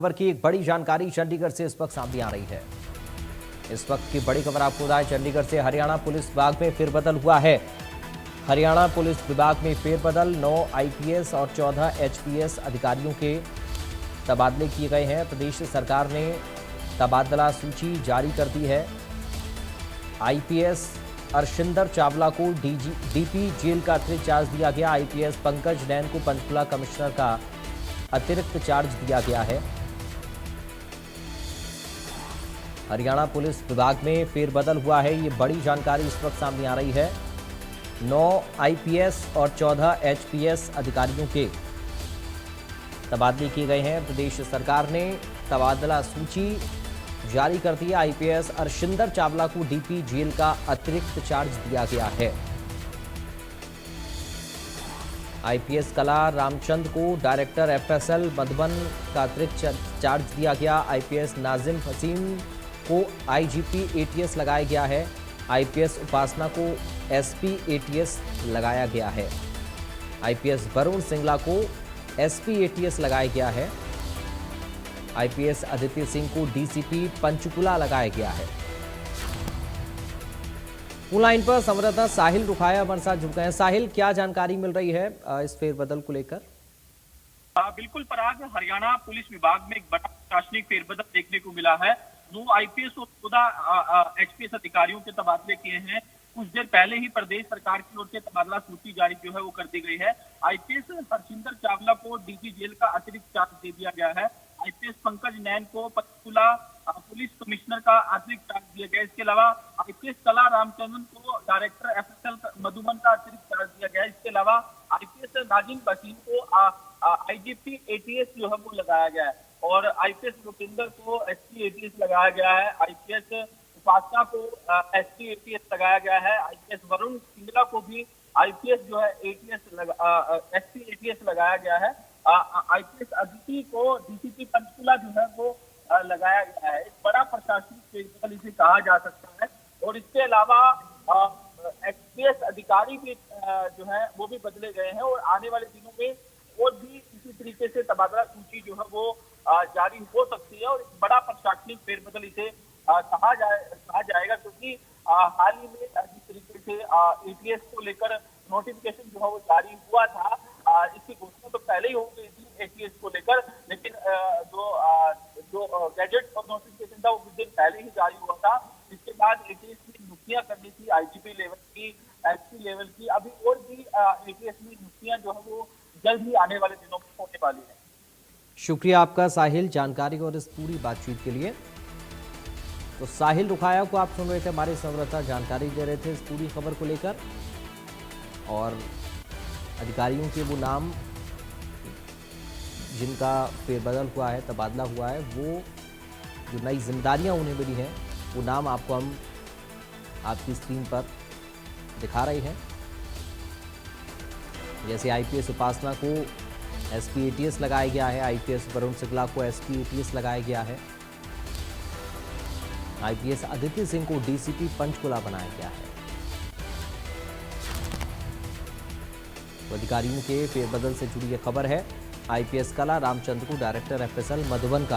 खबर की एक बड़ी जानकारी चंडीगढ़ से इस वक्त सामने आ रही है। इस वक्त की बड़ी खबर आपको बताएं, चंडीगढ़ से हरियाणा पुलिस विभाग में फेरबदल हुआ है। हरियाणा पुलिस विभाग में फेरबदल 9 आईपीएस और 14 एचपीएस अधिकारियों के तबादले किए गए हैं। प्रदेश सरकार ने तबादला सूची जारी कर दी है। आईपीएस अर्शिंदर चावला को डीपी जेल का अतिरिक्त चार्ज दिया गया। आईपीएस पंकज नैन को पंचकुला कमिश्नर का अतिरिक्त चार्ज दिया गया है। हरियाणा पुलिस विभाग में फेरबदल हुआ है, ये बड़ी जानकारी इस वक्त सामने आ रही है। 9 आईपीएस और 14 एचपीएस अधिकारियों के तबादले किए गए हैं। प्रदेश सरकार ने तबादला सूची जारी कर दी है। आईपीएस अर्शिंदर चावला को डीपी जेल का अतिरिक्त चार्ज दिया गया है। आईपीएस कला रामचंद को डायरेक्टर एफएसएल मधुबन का अतिरिक्त चार्ज दिया गया। आईपीएस नाजिम हसीन को आईजीपी एटीएस लगाया गया है। आईपीएस उपासना को एसपी एटीएस लगाया गया है। आईपीएस वरुण सिंगला को एसपी एटीएस लगाया गया है। आईपीएस आदित्य सिंह को डीसीपी पंचकुला लगाया गया है। फोन लाइन पर संवाददाता साहिल रुखाया हमारे साथ जुड़ गए हैं। साहिल, क्या जानकारी मिल रही है इस फेरबदल को लेकर? बिल्कुल पराग, हरियाणा पुलिस विभाग में एक बड़ा प्रशासनिक फेरबदल देखने को मिला है। 9 आईपीएस और 14 एचपीएस अधिकारियों के तबादले किए हैं। कुछ देर पहले ही प्रदेश सरकार की ओर से तबादला सूची जारी जो है वो कर दी गई है। आईपीएस हरसिंदर चावला को डीजी जेल का अतिरिक्त चार्ज दे दिया गया है। आईपीएस पंकज नैन को पंचकुला पुलिस कमिश्नर का अतिरिक्त चार्ज दिया गया। इसके अलावा आईपीएस कला रामचंद्रन को डायरेक्टर एफएसएल मधुबन का अतिरिक्त चार्ज दिया गया। इसके अलावा आईपीएस नाजिम हसीन को आईजीपी एटीएस जो है वो लगाया गया है और आईपीएस रुपिंदर को एसपी एटीएस लगाया गया है। आईपीएस उपासना को एसपी एटीएस लगाया गया है। आईपीएस वरुण सिंगला को भी आईपीएस जो है एसपी एटीएस लगाया गया है। आईपीएस अदिति को डीसीपी पंचकुला जो है वो लगाया गया है। एक बड़ा प्रशासनिक फेरबदल इसे कहा जा सकता है। और इसके अलावा एचपीएस अधिकारी भी जो है वो भी बदले गए हैं और आने वाले दिनों में और भी इसी तरीके से तबादला सूची जो है वो जारी हो सकती है। और एक बड़ा प्रशासनिक फेरबदल इसे कहा जाएगा क्योंकि हाल ही में जिस तरीके से एटीएस को लेकर नोटिफिकेशन जो है वो जारी हुआ था, इसकी घोषणा तो पहले ही हो गई थी एटीएस को लेकर, लेकिन जो गैजेट और नोटिफिकेशन था वो कुछ दिन पहले ही जारी हुआ था। इसके बाद एटीएस में नियुक्तियां करनी थी आईजीपी लेवल की, एसपी लेवल की। अभी और भी एटीएस में नियुक्तियां जो है वो जल्द ही आने वाले दिनों में होने वाली है। शुक्रिया आपका साहिल, जानकारी और इस पूरी बातचीत के लिए। तो साहिल रुखाया को आप सुन रहे थे, हमारे संवाददाता जानकारी दे रहे थे इस पूरी खबर को लेकर। और अधिकारियों के वो नाम जिनका फेरबदल हुआ है, तबादला हुआ है, वो जो नई जिम्मेदारियां उन्हें मिली हैं वो नाम आपको हम आपकी स्क्रीन पर दिखा रहे हैं। जैसे आईपीएस उपासना को एसपी एटीएस लगाया गया है। आईपीएस वरुण सिंगला को एसपी एटीएस लगाया गया है। आईपीएस आदित्य सिंह को डीसीपी पंचकुला बनाया गया है। तो अधिकारियों के फेरबदल से जुड़ी यह खबर है। आईपीएस कला रामचंद्र को डायरेक्टर एफएसएल मधुबन का